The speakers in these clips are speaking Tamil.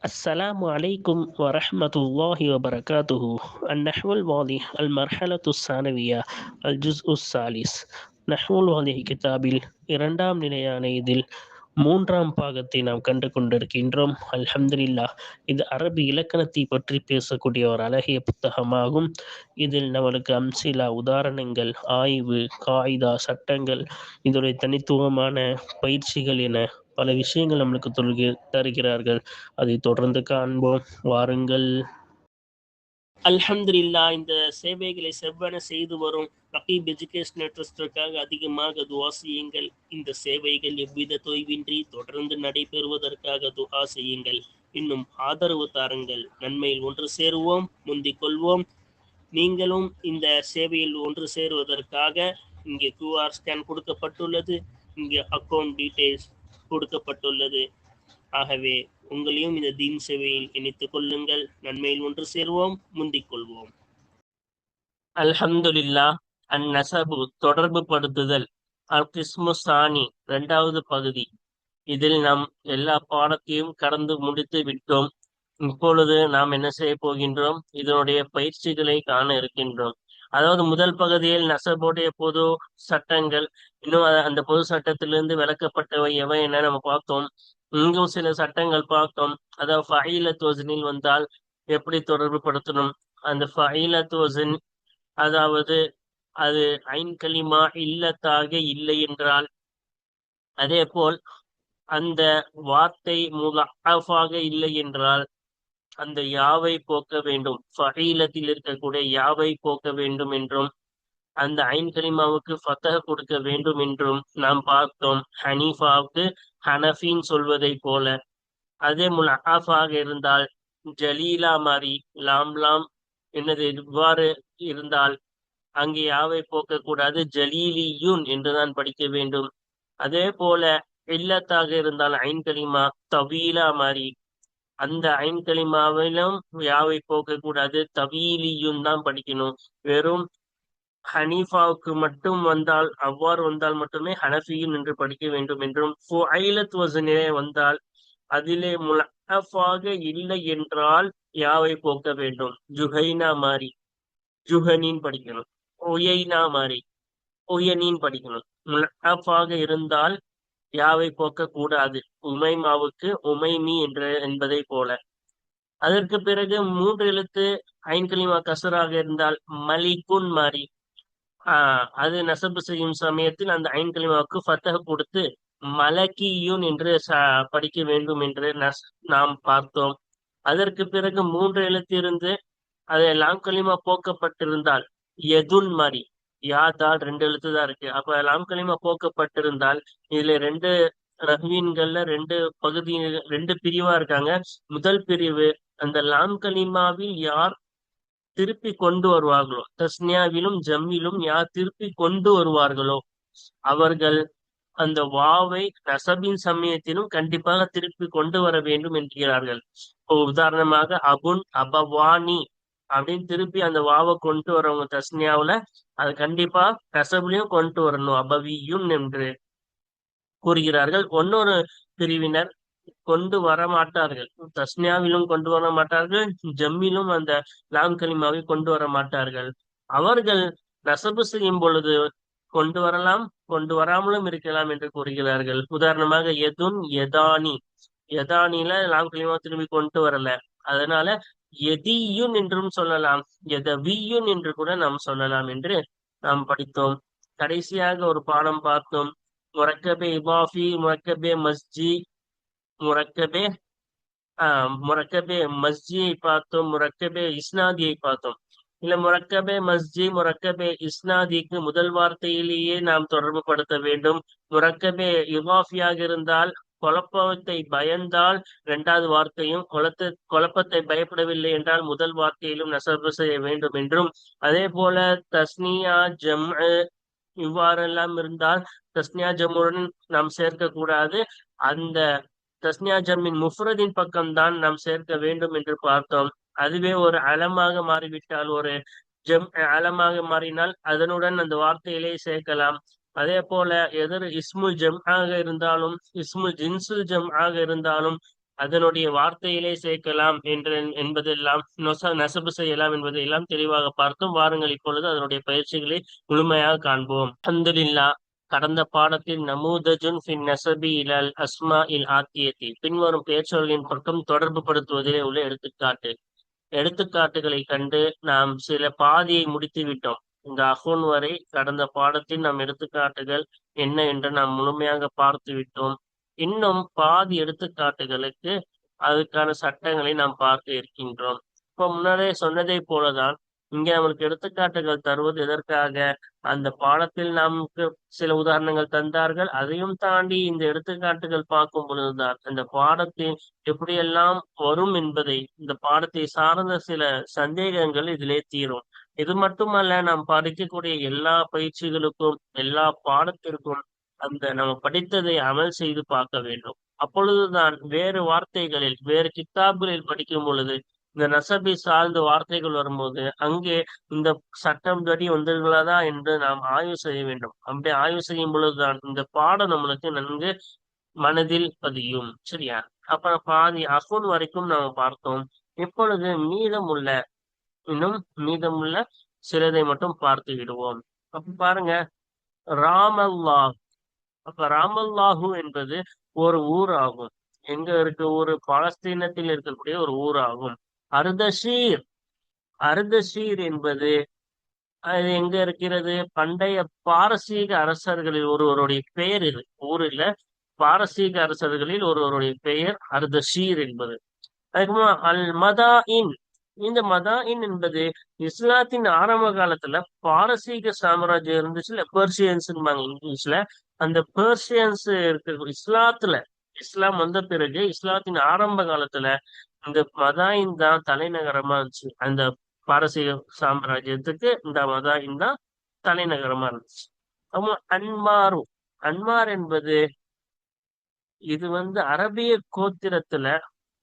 السلام عليكم ورحمة الله وبركاته. النحو الواضح المرحلة الثانوية الجزء الثالث. نحو الواضح கிதாபில் இரண்டாம் நிலையான இதில் மூன்றாம் பாகத்தை நாம் கண்டு கொண்டிருக்கின்றோம். அல்ஹம்துலில்லாஹ். இது அரபி இலக்கணத்தை பற்றி பேசக்கூடிய ஒரு அழகிய புத்தகமாகும். இதில் நம்மளுக்கு அம்சிலா உதாரணங்கள், ஆய்வு, காயிதா, சட்டங்கள், இதனுடைய தனித்துவமான பயிற்சிகள் என பல விஷயங்கள் நம்மளுக்கு தருகிறார்கள். அதை தொடர்ந்து காண்போம், வாருங்கள். அல்ஹம்துலில்லா. இந்த சேவைகளை செவ்வன செய்து வரும் ரகீப் எஜுகேஷனல் ட்ரஸ்டிற்காக அதிகமாக துஆ செய்யுங்கள். இந்த சேவைகள் எவ்வித தொய்வின்றி தொடர்ந்து நடைபெறுவதற்காக துஆ செய்யுங்கள். இன்னும் ஆதரவு தாருங்கள். நன்மையில் ஒன்று சேருவோம், முந்திக் கொள்வோம். நீங்களும் இந்த சேவையில் ஒன்று சேருவதற்காக இங்கே QR ஸ்கேன் கொடுக்கப்பட்டுள்ளது, இங்கே அக்கௌண்ட் டீட்டெயில்ஸ் கொடுக்கப்பட்டுள்ளது. ஆகவே உங்களையும் இந்த தீன் சேவையில் இணைத்துக் கொள்ளுங்கள். நன்மையில் ஒன்று சேருவோம், முந்திக் கொள்வோம். அல்ஹம்துலில்லா. அந்நசபு தொடர்பு படுத்துதல். அல் கிஸ்மு சானி இரண்டாவது பகுதி. இதில் நாம் எல்லா பாடத்தையும் கடந்து முடித்து விட்டோம். இப்பொழுது நாம் என்ன செய்ய போகின்றோம்? இதனுடைய பயிற்சிகளை காண இருக்கின்றோம். அதாவது முதல் பகுதியில் நசபுடைய பொது சட்டங்கள், இன்னும் அந்த பொது சட்டத்திலிருந்து விளக்கப்பட்டவை எவை என நம்ம பார்த்தோம். இங்கும் சில சட்டங்கள் பார்த்தோம். அதாவது ஃபஈலத் வஸனில் வந்தால் எப்படி தொடர்பு படுத்தணும், அந்த ஃபஈலத் வஸன் அதாவது அது ஐன் கலிமா இல்லத்தாக இல்லை என்றால், அதே போல் அந்த வார்த்தை முலஅஃபாக இல்லை என்றால் அந்த யாவை போக்க வேண்டும். ஃபஈலத்தில் இருக்கக்கூடிய யாவை போக்க வேண்டும் என்றும், அந்த ஐன் கலிமாவுக்கு ஃபத்தஹ் கொடுக்க வேண்டும் என்றும் நாம் பார்த்தோம். ஹனீஃபாவுக்கு ஹனஃபின்னு சொல்வதை போல. அதே முல்ஆஃபாக இருந்தால் ஜலீலா மாதிரி லாம் லாம் என்னது இவ்வாறு இருந்தால் அங்கே யாவை போக்க கூடாது, ஜலீலியுன் என்றுதான் படிக்க வேண்டும். அதே போல இல்லத்தாக இருந்தால் ஐன் கலிமா தவீலா மாதிரி அந்த ஐன் கலிமாவிலும் யாவை போக்க கூடாது, தவீலியும் தான் படிக்கணும். வெறும் ஹனீஃபாவுக்கு மட்டும் வந்தால், அவ்வாறு வந்தால் மட்டுமே ஹனஃபியும் என்று படிக்க வேண்டும் என்றும், ஃபுஐலத் வஸனிலே வந்தால் அதிலே முலஅஃபாக இல்லை என்றால் யாவை போக்க வேண்டும். ஜுஹைனா மாதிரி ஜுஹனின் படிக்கணும். உயைனா மாதிரி உயனின் படிக்கணும். முலஅஃபாக இருந்தால் யாவை போக்க கூடாது. உமைமாவுக்கு உமைமி என்பதை போல. அதற்கு பிறகு 3 எழுத்து ஐன் கலிமா கசராக இருந்தால் மலிகுன் மாதிரி அது நசபு செய்யும் சமயத்தில் அந்த ஐன் கலிமாவுக்கு ஃபத்தஹ் கொடுத்து மலக்கியுன் என்று படிக்க வேண்டும் என்று நாம் பார்த்தோம். அதற்கு பிறகு 3 எழுத்து இருந்து அது லாம் கலிமா போக்கப்பட்டிருந்தால் எதுன் மாதிரி யாதால் 2 எழுத்து தான் இருக்கு. அப்ப லாம் கலிமா போக்கப்பட்டிருந்தால் இதுல 2 ரஹ்வீன்கள்ல 2 பகுதி 2 பிரிவா இருக்காங்க. முதல் பிரிவு அந்த லாம் கலிமாவில் யார் திருப்பி கொண்டு வருவார்களோ, தஸ்னியாவிலும் ஜம்மிலும் யார் திருப்பி கொண்டு வருவார்களோ அவர்கள் அந்த வாவை நசபின் சமயத்திலும் கண்டிப்பாக திருப்பி கொண்டு வர வேண்டும் என்கிறார்கள். உதாரணமாக அபுன் அபவானி அப்படின்னு திருப்பி அந்த வாவை கொண்டு வரவங்க தஸ்னியாவுல அது கண்டிப்பா நசபுலையும் கொண்டு வரணும், அபவியும் என்று கூறுகிறார்கள். இன்னொரு பிரிவினர் கொண்டு வர மாட்டார்கள், தஸ்னியாவிலும் கொண்டு வர மாட்டார்கள், ஜம்மிலும் அந்த லாம் கலிமாவை கொண்டு வர மாட்டார்கள். அவர்கள் நசபு செய்யும் பொழுது கொண்டு வரலாம், கொண்டு வராமலும் இருக்கலாம் என்று கூறுகிறார்கள். உதாரணமாக எதுன் எதானி, எதானில லாம் கலிமா திரும்பி கொண்டு வரல, அதனால எதியுன் என்றும் சொல்லலாம், எதவியுன் என்று கூட நாம் சொல்லலாம் என்று நாம் படித்தோம். கடைசியாக ஒரு பாடம் பார்த்தோம். முரக்கபே இபாஃபி, முரக்கபே மஸ்ஜி, முரக்கபே முரக்கபே மஸ்ஜியை பார்த்தோம், முரக்கபே இஸ்னாதியை பார்த்தோம். இல்ல முரக்கபே மஸ்ஜி முரக்கபே இஸ்னாதிக்கு முதல் வார்த்தையிலேயே நாம் தொடர்பு படுத்த வேண்டும். முரக்கபே இவாஃபியாக இருந்தால் குழப்பத்தை பயந்தால் 2வது வார்த்தையும், குழப்பத்தை பயப்படவில்லை என்றால் முதல் வார்த்தையிலும் நசபு செய்ய வேண்டும் என்றும், அதே போல தஸ்னியா ஜம் இவ்வாறெல்லாம் இருந்தால் தஸ்னியா ஜம்முடன் நாம் சேர்க்க கூடாது, அந்த தஸ்னியா ஜம்மின் முஃப்ரதின் பக்கம்தான் நாம் சேர்க்க வேண்டும் என்று பார்த்தோம். அதுவே ஒரு அலமாக மாறிவிட்டால், ஒரு ஜம் அலமாக மாறினால் அதனுடன் அந்த வார்த்தையிலே சேர்க்கலாம். அதே போல எதிர் இஸ்முல் ஜம் ஆக இருந்தாலும், இஸ்முல் ஜின்சுல் ஜம் ஆக இருந்தாலும் அதனுடைய வார்த்தையிலே சேர்க்கலாம் என்று என்பதெல்லாம் நசபு செய்யலாம் என்பதையெல்லாம் தெளிவாக பார்த்தோம். வாருங்கள் இப்பொழுது அதனுடைய பயிற்சிகளை முழுமையாக காண்போம். அல்ஹம்துலில்லாஹ். கடந்த பாடத்தில் நமூதஜுன் ஃபின் நசபி இலல் அஸ்மா இல் ஆத்தியத்தி பின்வரும் பெயர்ச்சொல்லின் பக்கம் தொடர்பு படுத்துவதிலே உள்ள எடுத்துக்காட்டுகளை கண்டு நாம் சில பாதியை முடித்து விட்டோம். இந்த அஹூன் வரை கடந்த பாடத்தில் நாம் எடுத்துக்காட்டுகள் என்ன என்று நாம் முழுமையாக பார்த்து விட்டோம். இன்னும் பாதி எடுத்துக்காட்டுகளுக்கு அதுக்கான சட்டங்களை நாம் பார்க்க இருக்கின்றோம். இப்ப முன்னரே சொன்னதை போலதான் இங்க நம்மளுக்கு எடுத்துக்காட்டுகள் தருவது எதற்காக? அந்த பாடத்தில் நமக்கு சில உதாரணங்கள் தந்தார்கள். அதையும் தாண்டி இந்த எடுத்துக்காட்டுகள் பார்க்கும் பொழுதுதான் அந்த பாடத்தில் எப்படியெல்லாம் வரும் என்பதை, இந்த பாடத்தை சார்ந்த சில சந்தேகங்கள் இதிலே தீரும். இது மட்டுமல்ல, நாம் படிக்கக்கூடிய எல்லா பயிற்சிகளுக்கும் எல்லா பாடத்திற்கும் அந்த நம்ம படித்ததை அமல் செய்து பார்க்க வேண்டும். அப்பொழுதுதான் வேறு வார்த்தைகளில் வேறு கித்தாப்களில் படிக்கும் பொழுது இந்த நசபை சார்ந்த வார்த்தைகள் வரும்போது அங்கே இந்த சட்டம் படி வந்துள்ளதா என்று நாம் ஆய்வு செய்ய வேண்டும். அப்படி ஆய்வு செய்யும் பொழுதுதான் இந்த பாடம் நம்மளுக்கு நன்கு மனதில் பதியும். சரியா? அப்ப பாதி அஹூன் வரைக்கும் நாம பார்த்தோம். இப்பொழுது மீதமுள்ள சிலதை மட்டும் பார்த்து விடுவோம். அப்ப பாருங்க, ராமல்லாஹ். அப்ப ராமல்லாஹு என்பது ஒரு ஊர் ஆகும். எங்க இருக்க ஊரு? பாலஸ்தீனத்தில் இருக்கக்கூடிய ஒரு ஊர் ஆகும். அர்தஷீர். அர்தஷீர் என்பது அது எங்க இருக்கிறது? பண்டைய பாரசீக அரசர்களில் ஒருவருடைய பெயர். இது ஊரில் பாரசீக அரசர்களில் ஒருவருடைய பெயர் அர்தஷீர் என்பது. அதுக்கப்புறமா அல் மதாயின். இந்த மதாயின் என்பது இஸ்லாத்தின் ஆரம்ப காலத்துல பாரசீக சாம்ராஜ்யம் இருந்துச்சுல, பெர்சியன்ஸ் இங்கிலீஷ்ல. அந்த பெர்சியன்ஸ் இருக்க இஸ்லாம் வந்த பிறகு இஸ்லாத்தின் ஆரம்ப காலத்துல இந்த மதாயின் தான் தலைநகரமா இருந்துச்சு. அந்த பாரசீக சாம்ராஜ்யத்துக்கு இந்த மதாயின் தான் தலைநகரமா இருந்துச்சு. அப்போ அன்மார் என்பது இது அரபிய கோத்திரத்துல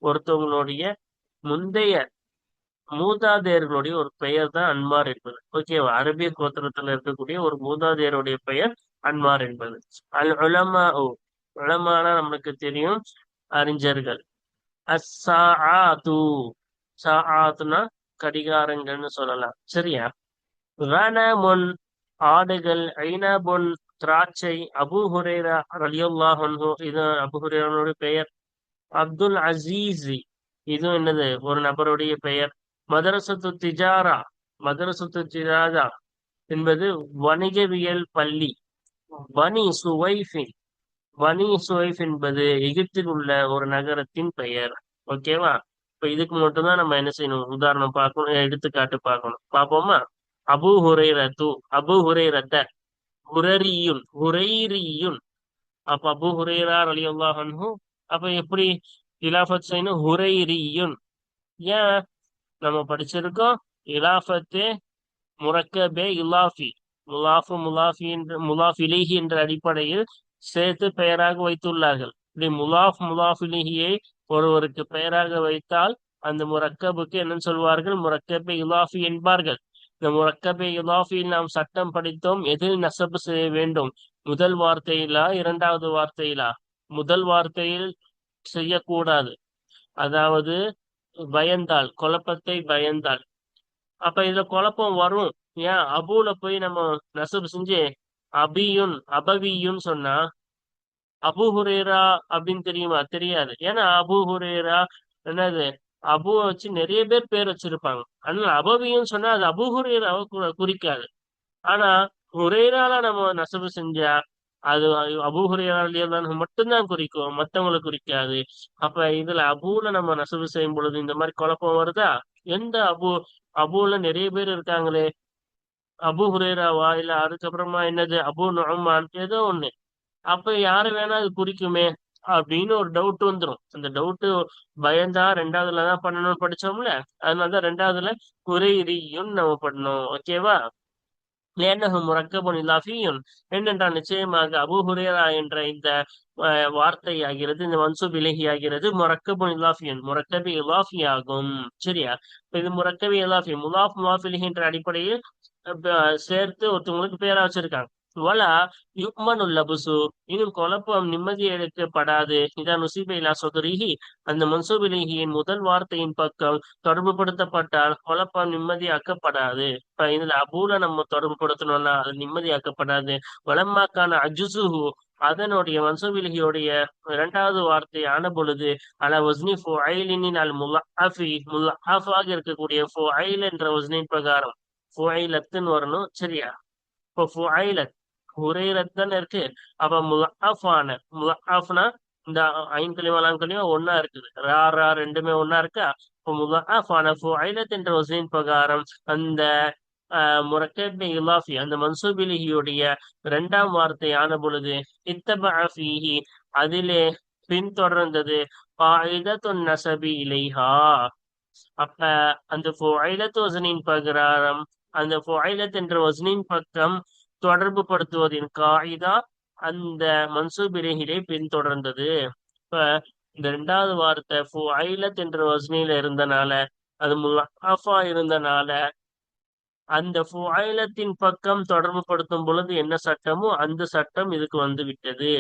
ஒருத்தவங்களுடைய முந்தைய மூதாதையர்களுடைய ஒரு பெயர் தான் அன்மார் என்பது. ஓகேவா? அரபிய கோத்திரத்துல இருக்கக்கூடிய ஒரு மூதாதையருடைய பெயர் அன்மார் என்பது. அல் உலமா. உலமானா நம்மளுக்கு தெரியும், அறிஞர்கள். சாஆத்துனா கடிகாரங்கள்னு சொல்லலாம். சரியா? கனமுன் ஆடுகள், ஐனபுன் திராட்சை. அபூ ஹுரைரா ரலியல்லாஹு அன்ஹு, இது அபூ ஹுரைராவுடைய பெயர். அப்துல் அசீஸ், இதுவும் என்னது? ஒரு நபருடைய பெயர். மதரசத்து திஜாரா என்பது வணிகவியல் பள்ளி. பனி சுவைஃப் என்பது எகிப்தில் உள்ள ஒரு நகரத்தின் பெயர். ஓகேவா? இப்ப இதுக்கு மட்டும்தான் நம்ம என்ன செய்யணும்? உதாரணம் பார்க்கணும், எடுத்துக்காட்டு பார்க்கணும். பார்ப்போமா? அபூ ஹுரைரத்த ஹுரைரியுன். அப்ப அபூ ஹுரைரா ரலியல்லாஹு அன்ஹு. அப்ப எப்படி இலாஃபத் செய்யணும்? ஹுரைரியுன். ஏன்? நம்ம படிச்சிருக்கோம், இலாஃபத்து முரக்கபே இலாஃபி, முலாஃப் இலைஹி என்ற அடிப்படையில் சேர்த்து பெயராக வைத்துள்ளார்கள். இப்படி முலாஃப் இலைஹியை ஒருவருக்கு பெயராக வைத்தால் அந்த முரக்கபுக்கு என்னன்னு சொல்வார்கள்? முரக்கபே இலாஃபி என்பார்கள். இந்த முரக்கபே இலாஃபியில் நாம் சட்டம் படித்தோம். எதில் நசபு செய்ய வேண்டும்? முதல் வார்த்தையிலா இரண்டாவது வார்த்தையிலா? முதல் வார்த்தையில் செய்யக்கூடாது. அதாவது குழப்பத்தை பயந்தால். அப்ப இதுல குழப்பம் வரும். ஏன்? அபூல போய் நம்ம நசபு செஞ்சு அபவியுன்னு சொன்னா அபூ ஹுரேரா அப்படின்னு தெரியுமா? தெரியாது. ஏன்னா அபூ ஹுரேரா என்னது? அபுவை வச்சு நிறைய பேர் வச்சிருப்பாங்க. அதனால அபவியும் சொன்னா அது அபூ ஹுரேராவை குறிக்காது. ஆனா ஹுரேரால நம்ம நசபு செஞ்சா அது அபூ ஹுரைரா மட்டும்தான் குறிக்கும், மத்தவங்களை குறிக்காது. அப்ப இதுல அபூல நம்ம நசபு செய்யும் பொழுது இந்த மாதிரி குழப்பம் வருதா? எந்த அபூல நிறைய பேர் இருக்காங்களே, அபூ ஹுரைராவா இல்ல அதுக்கப்புறமா என்னது அபூ நுஅமான் ஏதோ ஒண்ணு. அப்ப யாரு வேணா அது குறிக்குமே அப்படின்னு ஒரு டவுட் வந்துடும். அந்த டவுட் பயந்தா ரெண்டாவதுலதான் பண்ணணும்னு படிச்சோம்ல, அதனாலதான் ரெண்டாவதுல ஹுரைரியும் நம்ம பண்ணணும். ஓகேவா? முரக்கபுன் இலாஃபியும் என்னென்றால் நிச்சயமாக அபூ ஹுரைரா என்ற இந்த வார்த்தை ஆகிறது, இந்த மன்சூப் இலகி ஆகிறது முரக்கபுன் இலாஃபியன், முரக்கபி இலாஃபி ஆகும். சரியா? இது முரக்கபி இலாஃபி முலாஃப் இலகி என்ற அடிப்படையில் சேர்த்து ஒருத்தவங்களுக்கு பேரா வச்சிருக்காங்க. வலா யுக்மனுல் லபுசு, இன்னும் குழப்பம் நிம்மதி அளிக்கப்படாது. இதா நுசிப இலா சொதரிஹி, அந்த மன்சூபிலிகியின் முதல் வார்த்தையின் பக்கம் தொடர்பு படுத்தப்பட்டால் குழப்பம் நிம்மதியாக்கப்படாது. இப்ப இதுல அபூல நம்ம தொடர்பு படுத்தணும்னா அது நிம்மதியாக்கப்படாது. வலம்மாக்கான அஜுசுஹு, அதனுடைய மன்சூபிலிகியுடைய இரண்டாவது வார்த்தை ஆன பொழுது அல வஸ்னி ஃபுஐலின் அல் முல்லஅஃபி, முல்லஅஃபாக இருக்கக்கூடிய ஃபுஐல் என்ற வஸ்னின் பிரகாரம் ஃபுஐலத்துன்னு வரணும். சரியா? இப்போ ஃபுஐலத் ஹுரைரத்தன்னு இருக்கு. அப்ப முலஅஃபான, முலஅஃப்னா இந்த ஐங்கலிமா லாங்கலிமா ஒன்னா இருக்குது. ரா ரா ரெண்டுமே ஒன்னா இருக்கா. இப்போ முலஅஃபான ஃபுஐலத் என்ற வசனின் பிரகாரம் அந்த முரக்கப் இலாஃபி, அந்த மன்சூபிலிகியுடைய இரண்டாம் வார்த்தை ஆன பொழுது இத்தபஅ ஃபீஹி, அதிலே பின்தொடர்ந்தது காயிதத்துன் நஸபி இலைஹா. அப்ப அந்த ஃபுஐலத் வசனின் பிரகாரம் அந்த ஃபுஐலத் என்ற வசனின் பக்கம் தொடர்பு படுத்துவதின் காயிதா அந்த மன்சூபிலிகிலே பின்தொடர்ந்தது. இப்ப இந்த ரெண்டாவது வார்த்தை ஃபுஐலத் என்ற வசனில இருந்தனால, அது முலஅஃபா இருந்தனால, அந்த ஃபுஐலத்தின் பக்கம் தொடர்பு படுத்தும் பொழுது என்ன சட்டமோ அந்த சட்டம் இதுக்கு வந்து விட்டது.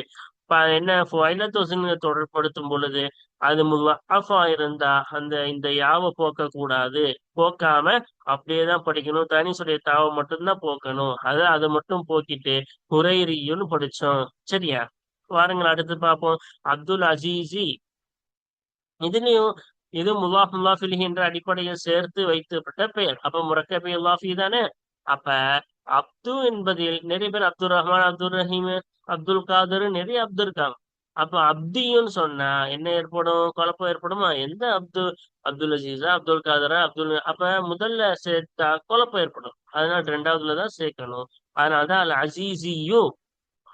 இப்ப என்ன ஃபுஐலத் வசனில தொடர்படுத்தும் பொழுது அது முலஅஃபா இருந்தா அந்த இந்த யாவை போக்க கூடாது. போக்காம அப்படியேதான் படிக்கணும். தனிசுடைய தாவை மட்டும்தான் போக்கணும். அதை மட்டும் போக்கிட்டு ஹுரைரியுன்னு படிச்சோம். சரியா? வாருங்கள் அடுத்து பார்ப்போம். அப்துல் அசீசி, இதுலயும் இது முல்லாஃப் முல்லாஃபிலிஹி என்ற அடிப்படையில் சேர்த்து வைக்கப்பட்ட பெயர். அப்ப முரக்கபி முல்லாஃபி தானே. அப்ப அப்து என்பதில் நிறைய பேர் அப்துல் ரஹ்மான், அப்துல் ரஹீம், அப்துல் காதர், நிறைய அப்துல் இருக்காங்க. அப்ப அப்தின்னு சொன்னா என்ன ஏற்படும்? குழப்பம் ஏற்படுமா? எந்த அப்துல் அசீஸா, அப்துல் காதரா, அப்ப முதல்ல சேர்த்தா குழப்பம் ஏற்படும். அதனால ரெண்டாவதுலதான் சேர்க்கணும். அதனாலதான் அல் அசீசியு,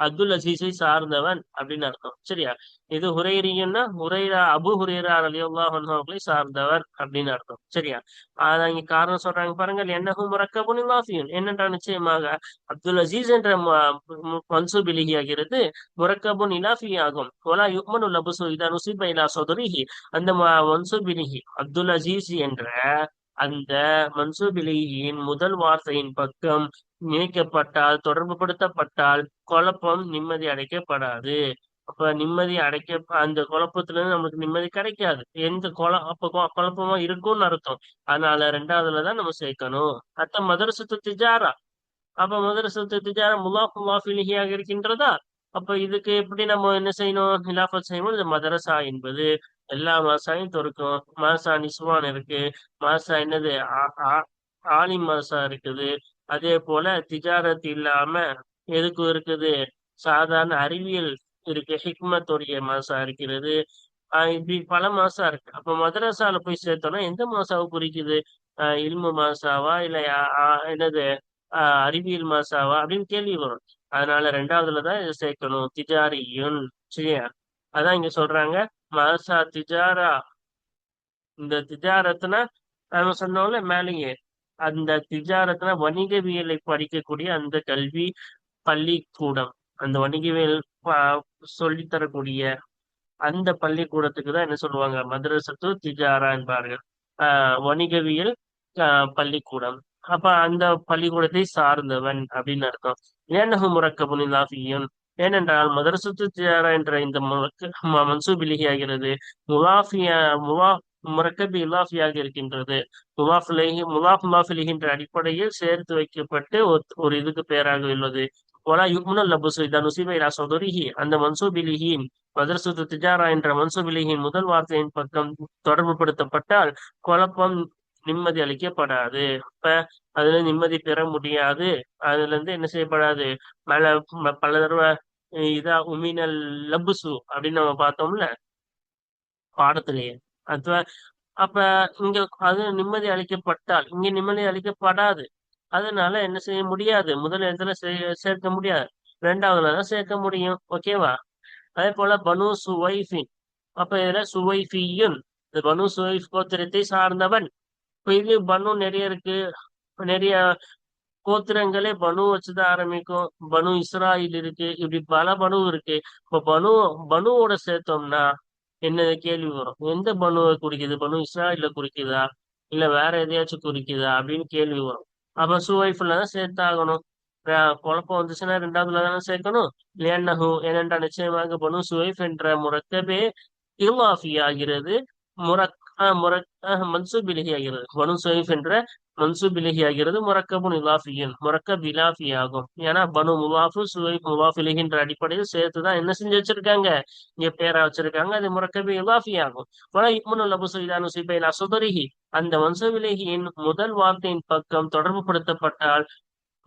அப்துல் அசீஸை சார்ந்தவன் அப்படின்னு அர்த்தம். சரியா? இது ஹுரைரின்னா ஹுரைரா, அபு ஹுரைரா ரலியல்லாஹு அன்ஹு அவர்களை சார்ந்தவர் அப்படின்னு அர்த்தம். சரியா? அதான் இங்க காரணம் சொல்றாங்க பாருங்கள். என்னஹு முரக்கபுன் இலாஃபியுன், என்னென்றால் நிச்சயமாக அப்துல் அசீஸ் என்ற மன்சூபிலிகி ஆகிறது முரக்கபுன் இலாஃபி ஆகும். ஒலா யுக்மனு லபுசு இதா நுசிப இலா சொதரிஹி, அந்த மன்சூபிலிகி அப்துல் அசீஸ் என்ற அந்த மன்சூபிலிகியின் முதல் வார்த்தையின் பக்கம் இணைக்கப்பட்டால், தொடர்பு படுத்தப்பட்டால் குழப்பம் நிம்மதி அடைக்கப்படாது. அப்ப நிம்மதி அடைக்க அந்த குழப்பத்துல இருந்து நமக்கு நிம்மதி கிடைக்காது. எந்த குழப்பமா இருக்கும்னு அர்த்தம். அதனால ரெண்டாவதுலதான் நம்ம சேர்க்கணும். அடுத்த மதரசத்து திஜாரா. அப்ப மதரசத்து திஜாரா முலாஃப் முலாஃபிலிஹியாக இருக்கின்றதா. அப்ப இதுக்கு எப்படி நம்ம என்ன செய்யணும்? ஹிலாஃபத் செய்யணும். இந்த மதரசா என்பது எல்லா மாசாயும் தொடுக்கும். மாசா நிஸ்வான் இருக்கு. மாசா என்னது ஆலிம் மாசா இருக்குது. அதே போல திஜாரத் இல்லாம எதுக்கும் இருக்குது? சாதாரண அறிவியல் இருக்கு. ஹிக்மத்துடைய மாசா இருக்கிறது. இப்படி பல மாசா இருக்கு. அப்ப மதரசால போய் சேர்த்தோம்னா எந்த மாசாவை குறிக்குது? இல்மு மாசாவா இல்ல என்னது அறிவியல் மாசாவா அப்படின்னு கேள்வி வரும். அதனால ரெண்டாவதுலதான் இதை சேர்க்கணும். திஜாரியுன். சரியா? அதான் இங்க சொல்றாங்க மாசா திஜாரா. இந்த திஜாரத்னா நம்ம சொன்னோம்ல மேலேயே, அந்த திஜாரத்னா வணிகவியலை படிக்கக்கூடிய அந்த கல்வி பள்ளிக்கூடம், அந்த வணிகவியல் சொல்லித் தரக்கூடிய அந்த பள்ளிக்கூடத்துக்கு தான் என்ன சொல்லுவாங்க? மதரசத்து திஜாரா என்பார்கள். வணிகவியல் பள்ளிக்கூடம். அப்ப அந்த பள்ளிக்கூடத்தை சார்ந்தவன் அப்படின்னு அர்த்தம். ஏன்னஹு முரக்கபுன் இலாஃபியுன், ஏனென்றால் மதரசத்து திஜாரா என்ற இந்த மன்சூபிலிகி ஆகிறது முலாஃபியா முலா முரக்கபி இலாஃபியாக இருக்கின்றது. முலாஃபிலிஹி என்ற அடிப்படையில் சேர்த்து வைக்கப்பட்டு ஒரு இதுக்கு பேராக உள்ளது. ஒலா யுக்முனல் லபுசு இதா நுசிப இலா சொதரிஹி, அந்த மன்சூபிலிஹின் மதரசத்து திஜாரா என்ற மன்சூபிலிஹின் முதல் வார்த்தையின் பக்கம் தொடர்பு படுத்தப்பட்டால் குழப்பம் நிம்மதி அளிக்கப்படாது. இப்ப அதுல நிம்மதி பெற முடியாது. அதுல இருந்து என்ன செய்யப்படாது? பல தடவை இதா உமினல் லபுசு அப்படின்னு நம்ம பார்த்தோம்ல பாடத்திலேயே. அது அப்ப இங்க அது நிம்மதி அளிக்கப்பட்டால் இங்க நிம்மதி அளிக்கப்படாது. அதனால என்ன செய்ய முடியாது? முதல் இடத்துல சேர்க்க முடியாது. ரெண்டாவதுலதான் சேர்க்க முடியும். ஓகேவா? அதே போல பனு சுவைஃபின். அப்ப இதுல சுவைஃபியுன், இந்த பனு சுவைஃப் கோத்திரத்தை சார்ந்தவன். இப்ப இது பனு நிறைய இருக்கு. நிறைய கோத்திரங்களே பனு வச்சுதான் ஆரம்பிக்கும். பனு இஸ்ராயில் இருக்கு. இப்படி பல பனு இருக்கு. இப்ப பனுவோட சேர்த்தோம்னா என்ன கேள்வி வரும்? எந்த பனுவை குறிக்குது? பனு இஸ்ராயில குறிக்குதா இல்ல வேற எதையாச்சும் குறிக்குதா அப்படின்னு கேள்வி வரும். அப்ப சுவைஃப்ல தான் சேர்த்தாகணும். குழப்பம் வந்துச்சுன்னா ரெண்டாவதுல தானே சேர்க்கணும். லியன்னஹு ஏனென்றால் நிச்சயமாக பனு சுவைஃப் என்ற முரக்கபே இலாஃபி ஆகிறது. முரக் மன்சூப் இலகி ஆகிறது. பனு சுவைஃப் என்ற மன்சூப் இலகி ஆகிறது. முரக்கபுன் இலாஃபியன் முரக்கப் இலாஃபி ஆகும். ஏன்னா பனு முலாஃபு சுவைஃப் முலாஃப் இலகின்ற அடிப்படையில் சேர்த்துதான் என்ன செஞ்சு வச்சிருக்காங்க, இங்க பேரா வச்சிருக்காங்க. அது முரக்கபி இலாஃபி ஆகும். அந்த மன்சூப் இலகியின் முதல் வார்த்தையின் பக்கம் தொடர்பு படுத்தப்பட்டால்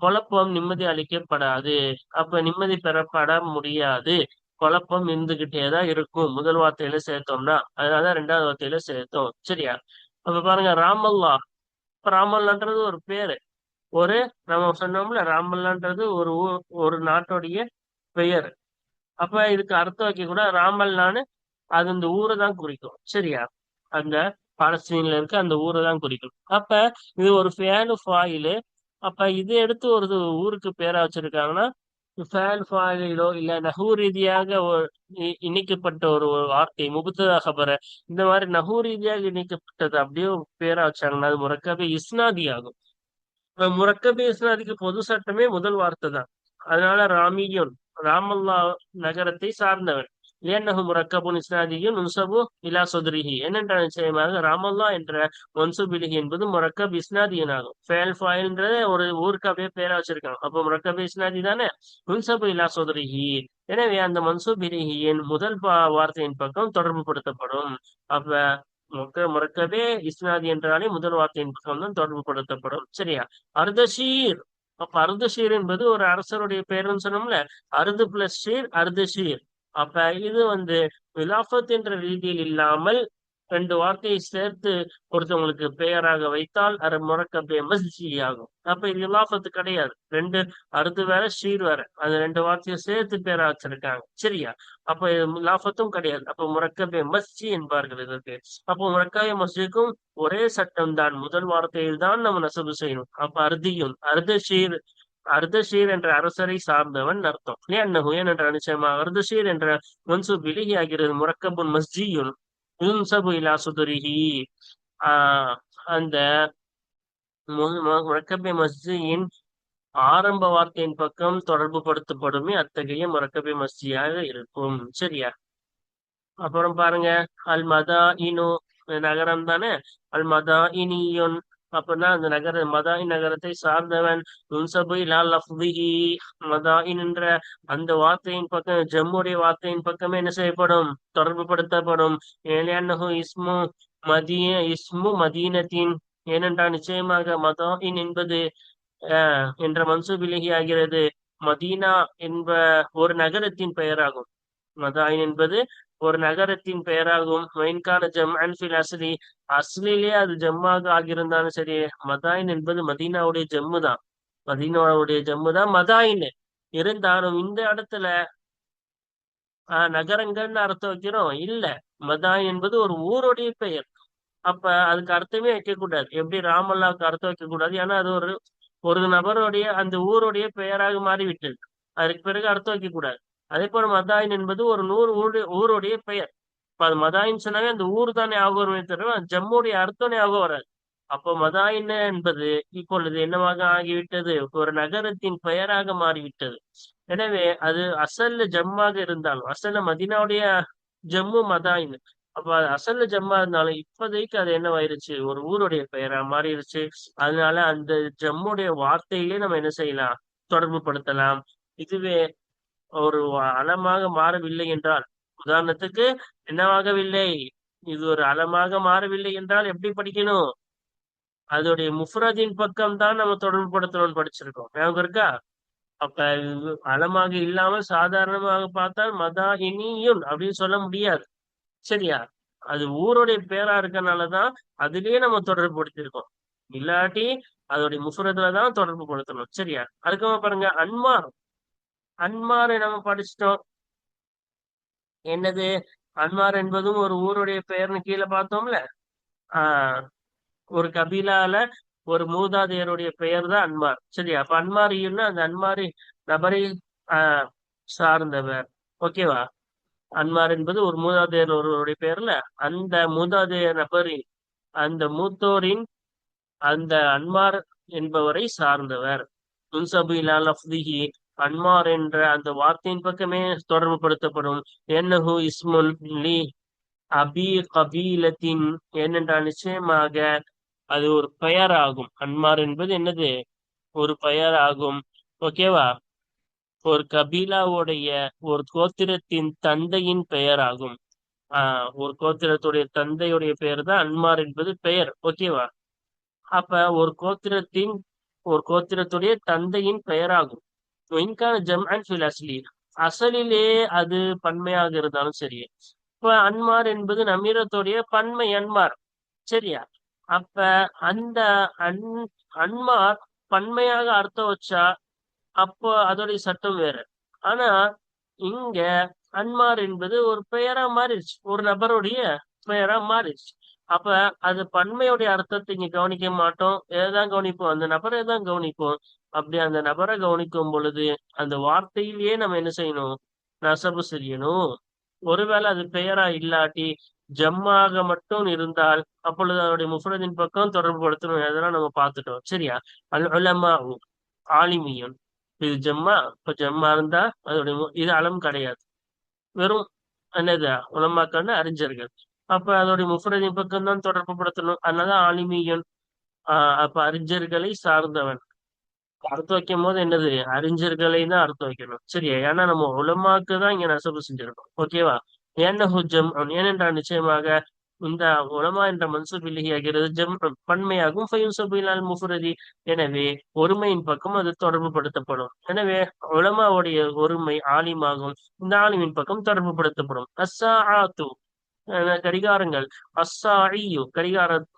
குழப்பம் நிம்மதி அளிக்கப்படாது. அப்ப நிம்மதி பெறப்பட முடியாது. குழப்பம் இருந்துகிட்டேதான் இருக்கும் முதல் வார்த்தையில சேர்த்தோம்னா. அதனால ரெண்டாவது வார்த்தையில சேர்த்தோம். சரியா? அப்ப பாருங்க, ராமல்லா. இப்ப ராமல்லான்றது ஒரு பேரு. ஒரு நம்ம சொன்னோம்ல, ராமல்லான்றது ஒரு நாட்டுடைய பெயர். அப்ப இதுக்கு அர்த்தம் வைக்க கூட ராமல்லான்னு அது இந்த ஊரை தான் குறிக்கும். சரியா? அந்த பாலஸ்தீன்ல இருக்க அந்த ஊரை தான் குறிக்கும். அப்ப இது ஒரு ஃபேனு ஃபாயிலு. அப்ப இது எடுத்து ஒரு ஊருக்கு பேரா வச்சிருக்காங்கன்னா ஃபேன் ஃபாயிலோ இல்ல நஹூ ரீதியாக இணைக்கப்பட்ட ஒரு வார்த்தை முபத்ததா ஹபர இந்த மாதிரி நஹூ ரீதியாக இணைக்கப்பட்டது அப்படியே பேரா வச்சாங்கன்னா அது முரக்கபே இஸ்னாதி ஆகும். இப்ப முரக்கபே இஸ்னாதிக்கு பொது சட்டமே முதல் வார்த்தை தான். அதனால ராமியுன் ராமல்லா நகரத்தை சார்ந்தவன். லியன்னஹு முரக்கபுன் இஸ்னாதியும் நுன்சபு இலா சொதரிஹி என்னென்றால் நிச்சயமாக ராமல்லா என்ற மன்சூபிலிஹி என்பது முரக்கப் இஸ்னாதியன் ஆகும். ஃபேல் ஃபாயில்ன்றத ஒரு ஊருக்கு அப்படியே பேரா வச்சிருக்காங்க. அப்போ முரக்கப் இஸ்னாதி தானே. நுன்சபு இலா சொதரிஹி எனவே அந்த மன்சூபிலிஹியின் முதல் வார்த்தையின் பக்கம் தொடர்பு படுத்தப்படும். அப்ப முரக்கபே இஸ்னாதி என்றாலே முதல் வார்த்தையின் பக்கம் தான் தொடர்பு படுத்தப்படும். சரியா? அர்தஷீர். அப்ப அர்தஷீர் என்பது ஒரு அரசருடைய பேருன்னு சொன்னோம்ல. அருது பிளஸ் ஷீர் அர்தஷீர். அப்ப இது விலாஃபத் என்ற ரீதியில் இல்லாமல் ரெண்டு வார்த்தையை சேர்த்து ஒருத்தவங்களுக்கு பெயராக வைத்தால் அது முரக்கபே மஸ்ஜி ஆகும். அப்ப இது இலாஃபத்து கிடையாது. ரெண்டு அறுது வேற ஷீர் வேற, அந்த ரெண்டு வார்த்தையை சேர்த்து பேரா வச்சிருக்காங்க. சரியா? அப்ப இது இலாஃபத்தும் கிடையாது. அப்ப முரக்கபே மஸ்ஜி என்பார்கள் இதற்கு. அப்போ முரக்கபே மஸ்ஜிக்கும் ஒரே சட்டம் தான். முதல் வார்த்தையில் தான் நம்ம நசபு செய்யணும். அப்ப அர்தியும் அர்தஷீர் என்ற அரசரை சார்ந்தவன் அர்த்தம். ஏனென்ற நிச்சயமாக அர்தஷீர் என்ற மன்சூப் விலகி ஆகிறது. முரக்கபுன் மஸ்ஜியுன் யுன்சபு இலா சுதுரிஹி. அந்த முரக்கபே மஸ்ஜியின் ஆரம்ப வார்த்தையின் பக்கம் தொடர்பு படுத்தப்படுமே அத்தகைய முரக்கபே மஸ்ஜியாக இருக்கும். சரியா? அப்புறம் பாருங்க, அல் மதா இனு நகரம் தானே. அல் மதா இனியுன் அப்படின்னா அந்த மதாயின் நகரத்தை சார்ந்தவன். நுன்சபு இலா லஃப்திஹி மதாயின் என்ற அந்த வார்த்தையின் பக்கம் ஜம்முடைய வார்த்தையின் பக்கமே என்ன செய்யப்படும், தொடர்பு படுத்தப்படும். ஏலியன்னஹு இஸ்மு மதீனத்தின் ஏனென்றால் நிச்சயமாக மதாயின் என்பது என்ற மன்சூபிலகி ஆகிறது. மதீனா என்ப ஒரு நகரத்தின் பெயராகும். மதாயின் என்பது ஒரு நகரத்தின் பெயராகும். மைன்கான ஜம் அன்பில் அஸ்லி அஸ்லிலே அது ஜம்மாக ஆகியிருந்தாலும் சரி, மதாயின் என்பது மதீனாவுடைய ஜம்மு தான். மதீனாவுடைய ஜம்மு தான் மதாயின். இருந்தாலும் இந்த இடத்துல நகரங்கள்னு அர்த்தம் வைக்கிறோம் இல்ல. மதாயின் என்பது ஒரு ஊருடைய பெயர். அப்ப அதுக்கு அர்த்தமே வைக்க கூடாது. எப்படி ராமல்லாவுக்கு அர்த்தம் வைக்க கூடாது, ஏன்னா அது ஒரு ஒரு நபருடைய அந்த ஊருடைய பெயராக மாறிவிட்டது. அதுக்கு பிறகு அர்த்தம் வைக்க கூடாது. அதே போல மதாயின் என்பது ஒரு ஊருடைய பெயர். இப்ப அது மதாயின் சொன்னாவே அந்த ஊர் தானே ஆகுமே தவிர ஜம்முடைய அர்த்தம் ஞாபகம் வராது. அப்போ மதாயின் என்பது இப்பொழுது என்னவாக ஆகிவிட்டது, ஒரு நகரத்தின் பெயராக மாறிவிட்டது. எனவே அது அசல்ல ஜம்மாக இருந்தாலும் அசல்ல மதீனாவுடைய ஜம்மு மதாயின். அப்ப அது அசல்ல ஜம்மா இருந்தாலும் இப்போதைக்கு அது என்னவாயிருச்சு, ஒரு ஊருடைய பெயரா மாறிடுச்சு. அதனால அந்த ஜம்முடைய வார்த்தையிலே நம்ம என்ன செய்யலாம், தொடர்பு படுத்தலாம். இதுவே ஒரு அலமாக மாறவில்லை என்றால், உதாரணத்துக்கு என்னவாகவில்லை, இது ஒரு அலமாக மாறவில்லை என்றால் எப்படி படிக்கணும், அதோடைய முஃப்ரதின் பக்கம் தான் நம்ம தொடர்பு படுத்தணும்னு படிச்சிருக்கோம். ஞாபகம் இருக்கா? அப்ப அலமாக இல்லாமல் சாதாரணமாக பார்த்தால் மதா இனியுன் அப்படின்னு சொல்ல முடியாது. சரியா? அது ஊருடைய பேரா இருக்கனாலதான் அதுலயே நம்ம தொடர்பு படுத்திருக்கோம். இல்லாட்டி அதோடைய முஃப்ரதுல தான் தொடர்பு படுத்தணும். சரியா? அதுக்கப்புறம் பாருங்க, அன்மார். அன்மாரை நம்ம படிச்சிட்டோம். என்னது, அன்மார் என்பதும் ஒரு ஊருடைய பெயர்னு கீழே பார்த்தோம்ல. ஆஹ் ஒரு கபீலால ஒரு மூதாதையருடைய பெயர் தான் அன்மார். சரியா? அப்ப அன்மாரியுன்னா அந்த அன்மாரி நபரை ஆஹ் சார்ந்தவர். ஓகேவா? அன்மார் என்பது ஒரு மூதாதையர் ஒருவருடைய பெயர்ல அந்த மூதாதையர் நபரின் அந்த மூத்தோரின் அந்த அன்மார் என்பவரை சார்ந்தவர். யுன்சபு இலா லஃப்திஹி அன்மார் என்ற அந்த வார்த்தையின் பக்கமே தொடர்பு படுத்தப்படும். என்னஹு இஸ்முன் லி அபி கபீலத்தின், ஏனென்றால் நிச்சயமாக அது ஒரு பெயர் ஆகும். அன்மார் என்பது என்னது? ஒரு பெயர் ஆகும். ஓகேவா? ஒரு கபீலாவுடைய ஒரு கோத்திரத்தின் தந்தையின் பெயர் ஆகும். ஒரு கோத்திரத்துடைய தந்தையுடைய பெயர் தான் அன்மார் என்பது பெயர். ஓகேவா? அப்ப ஒரு கோத்திரத்துடைய தந்தையின் பெயராகும். இன்கான ஜம்அன் ஃபில் அஸ்லி, அசலிலே அது பன்மையாக இருந்தாலும் சரி. இப்ப அன்மார் என்பது நமீரத்துடைய பன்மை அன்மார். சரியா? அப்ப அந்த அன் அன்மார் பன்மையாக அர்த்தம் வச்சா அப்போ அதோடைய சட்டம் வேற. ஆனா இங்க அன்மார் என்பது ஒரு பெயரா மாறிடுச்சு, ஒரு நபருடைய பெயரா மாறிடுச்சு. அப்ப அது பன்மையுடைய அர்த்தத்தை இங்க கவனிக்க மாட்டோம். எதான் கவனிப்போம்? அந்த நபரை தான் கவனிப்போம். அப்படி அந்த நபரை கவனிக்கும் பொழுது அந்த வார்த்தையிலேயே நம்ம என்ன செய்யணும்? நசபு செய்யணும். ஒருவேளை அது பெயரா இல்லாட்டி ஜம்மாக மட்டும் இருந்தால் அப்பொழுது அதனுடைய முஃப்ரதின் பக்கம் தொடர்பு படுத்தணும். அதெல்லாம் நம்ம பார்த்துட்டோம். சரியா? அல் உலமா ஆலிமியன், இது ஜம்மா. இப்ப ஜம்மா இருந்தா அதோடைய இது அலம் கிடையாது, வெறும் என்னது உலமாக்கான அறிஞர்கள். அப்ப அதோடைய முஃப்ரதின் பக்கம் தான் தொடர்பு படுத்தணும். அதனாலதான் ஆலிமியன். அப்ப அறிஞர்களை சார்ந்தவன். அர்த்தம் வைக்கும் போது என்னது? அறிஞர்களை தான் அர்த்தம் வைக்கணும். சரியா? ஏன்னா நம்ம உலமாக்கு தான் இங்க நசபு செஞ்சிருக்கோம். ஓகேவா? என்ன ஹுஜம், ஏனென்றால் நிச்சயமாக இந்த உலமா என்ற மன்சூப் இல்லகி ஆகிறது ஜம் பன்மையாகும். ஃபயுன்சபிலால் முஃப்ரதி, எனவே ஒருமையின் பக்கம் அது தொடர்பு படுத்தப்படும். எனவே உலமாவுடைய ஒருமை ஆலிமாகும். இந்த ஆலிமின் பக்கம் தொடர்பு படுத்தப்படும். அஸ்ஸாஆத்து கடிகாரங்கள், அஸ்ஸாஇயு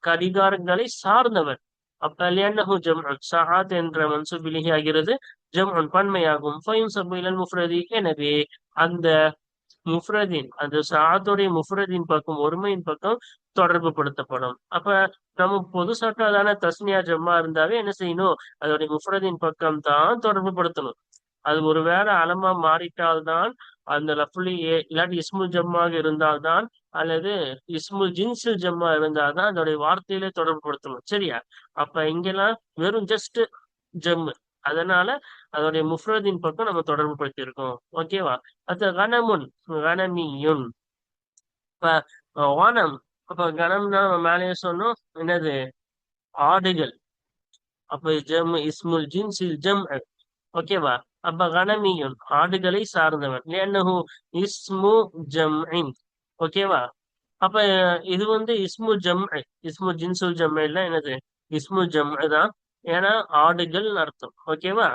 கடிகாரங்களை சார்ந்தவர். அப்ப லியன்னஹு ஜம்உன், சஆத் என்ற மன்சூப் இலைஹி ஆகிறது ஜம்உன் பன்மையாகும். ஃபயுன்சபு இலல் முஃப்ரதி, எனவே அந்த முஃப்ரதின் அந்த சஆத்துடைய முஃப்ரதின் பக்கம் ஒருமையின் பக்கம் தொடர்பு படுத்தப்படும். அப்ப நம்ம பொது சட்டாதான தஸ்னியா ஜம்மா இருந்தாவே என்ன செய்யணும்? அதோடைய முஃப்ரதின் பக்கம் தான் தொடர்பு படுத்தணும். அது ஒருவேளை அலமா மாறிட்டால்தான் அந்த லஃப்லி இல்லாட்டி இஸ்முல் ஜம்மாக இருந்தால்தான், அல்லது இஸ்முல் ஜின்சில் ஜம்மா இருந்தால்தான் அதோடைய வார்த்தையிலே தொடர்பு படுத்தணும். சரியா? அப்ப இங்கெல்லாம் வெறும் ஜஸ்ட் ஜம்மு. அதனால அதோடைய முஃப்ரதின் பக்கம் நம்ம தொடர்பு படுத்தியிருக்கோம். ஓகேவா? அது கனமுன், கனமியுன். இப்ப வானம், அப்ப கணம்னா நம்ம மேலேயே சொன்னோம் என்னது? ஆடுகள். அப்ப ஜம் இஸ்முல் ஜின்சில் ஜம். ஓகேவா? அப்ப கனமியுன் ஆடுகளை சார்ந்தவன். லியன்னஹு இஸ்மு ஜம்இன். ஓகேவா? அப்ப இது வந்து இஸ்மு ஜம், இஸ்மு ஜின்சுல் ஜம் இல்ல, என்னது? இஸ்மு ஜம் தான். ஏன்னா ஆடுகள் அர்த்தம். ஓகேவா?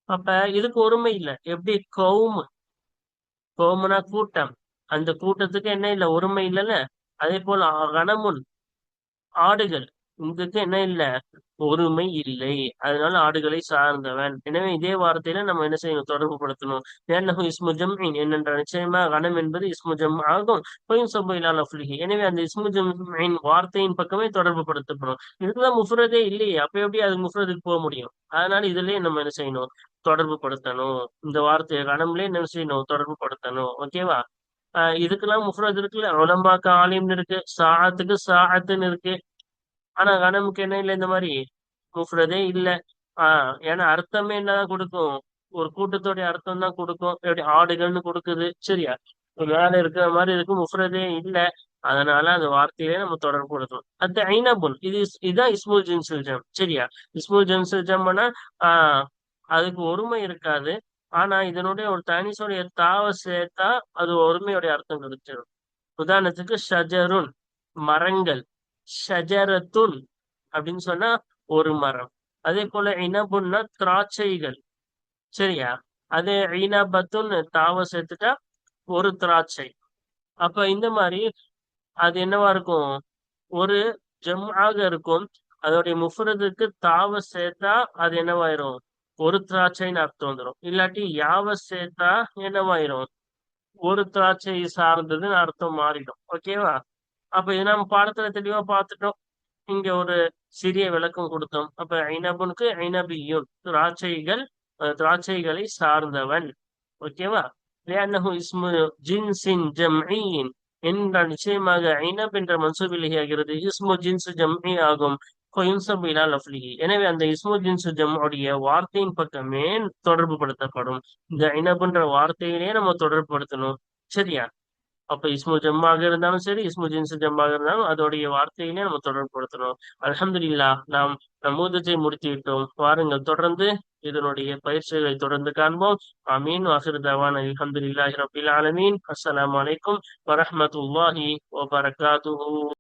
அப்ப இதுக்கு ஒருமை இல்ல. எப்படி? கௌம், கௌம்னா கூட்டம். அந்த கூட்டத்துக்கு என்ன இல்ல? ஒருமை இல்லைல்ல. அதே போல கணமுன் ஆடுகள், இதுக்கு என்ன இல்ல? ஒருமை இல்லை. அதனால ஆடுகளை சார்ந்தவன். எனவே இதே வார்த்தையில நம்ம என்ன செய்யணும்? தொடர்பு படுத்தணும். ஏன்னஹு இஸ்மு ஜம்இன், என்னென்ற நிச்சயமா கணம் என்பது இஸ்மு ஜம் ஆகும். பொயின் சபையிலா லஃப்லிஹி, எனவே அந்த இஸ்மு ஜம்இன் வார்த்தையின் பக்கமே தொடர்பு படுத்தப்படும். இதுக்குதான் முஃப்ரதே இல்லையே, அப்ப எப்படி அது முஃப்ரதுக்கு போக முடியும்? அதனால இதுலயே நம்ம என்ன செய்யணும்? தொடர்பு படுத்தணும். இந்த வார்த்தையை கணம்லயே என்ன செய்யணும்? தொடர்பு படுத்தணும். ஓகேவா? இதுக்கெல்லாம் முஃப்ரத் இருக்குல்ல. உலமாக்கு ஆலிம்னு இருக்கு, சாஅத்துக்கு சாஅத்துன்னு இருக்கு. ஆனா கனமுக்கு என்ன இல்லை? இந்த மாதிரி முஃப்ரதே இல்ல. ஏன்னா அர்த்தமே என்னதான் கொடுக்கும்? ஒரு கூட்டத்தோடைய அர்த்தம் தான் கொடுக்கும். எப்படி? ஆடுகள்னு கொடுக்குது. சரியா? மேல இருக்கிற மாதிரி இருக்கும், முஃப்ரதே இல்ல. அதனால அந்த வார்த்தையிலே நம்ம தொடர்பு கொடுக்கணும். அது ஐனபுல், இதுதான் இஸ்முல் ஜின்சுல் ஜம். சரியா? இஸ்முல் ஜின்சுல் ஜம்னா அதுக்கு ஒருமை இருக்காது. ஆனா இதனுடைய ஒரு தனிசோடைய தாவை சேர்த்தா அது ஒருமையுடைய அர்த்தம் கிடைச்சிடும். உதாரணத்துக்கு ஷஜருன் மரங்கள், ஷஜரத்துன் அப்படின்னு சொன்னா ஒரு மரம். அதே போல இனபுன்னா திராட்சைகள். சரியா? அதே இனபத்துன்னு தாவ சேர்த்துட்டா ஒரு திராட்சை. அப்ப இந்த மாதிரி அது என்னவா இருக்கும்? ஒரு ஜம்ஆக இருக்கும். அதோடைய முஃப்ரதுக்கு தாவ சேர்த்தா அது என்னவாயிரும்? ஒரு திராட்சைன்னு அர்த்தம் வந்துடும். இல்லாட்டி யாவ சேர்த்தா என்னவாயிரும்? ஒரு திராட்சை சார்ந்ததுன்னு அர்த்தம் மாறிடும். ஓகேவா? அப்ப இது நம்ம பாடத்துல தெளிவா பார்த்துட்டோம். இங்க ஒரு சிறிய விளக்கம் கொடுத்தோம். அப்ப ஐனபுனுக்கு ஐனபியுன் திராட்சைகள், திராட்சைகளை சார்ந்தவன். ஓகேவா? லியன்னஹு இஸ்மு ஜின்சின் ஜம்இயின், என்றால் நிச்சயமாக ஐனப் என்ற மன்சூபிலிகி ஆகிறது இஸ்மு ஜின்ஸ் ஜம்இ ஆகும். ஃபயுன்சபு இலா லஃப்லிஹி. எனவே அந்த இஸ்மு ஜின்சு ஜம்உடைய வார்த்தையின் பக்கமே தொடர்பு படுத்தப்படும். இந்த இனபுன்ற வார்த்தையிலே நம்ம தொடர்பு படுத்தணும். சரியா? அப்ப இஸ்மு ஜம்மாக இருந்தாலும் சரி, இஸ்மு ஜின்சு ஜம்மாக இருந்தாலும் அதோடைய வார்த்தையிலே நம்ம தொடர்பு படுத்தணும். அல்ஹம்துலில்லாஹ், நாம் நமூதத்தை முடித்து விட்டோம். வாருங்கள், தொடர்ந்து இதனுடைய பயிற்சிகளை தொடர்ந்து காண்போம். ஆமீன். வாஹிரு தவானா அல்ஹம்துலில்லாஹி ரப்பில் ஆலமீன். அஸ்ஸலாமு அலைக்கும் வரஹ்மத்துல்லாஹி வபரகாத்துஹு.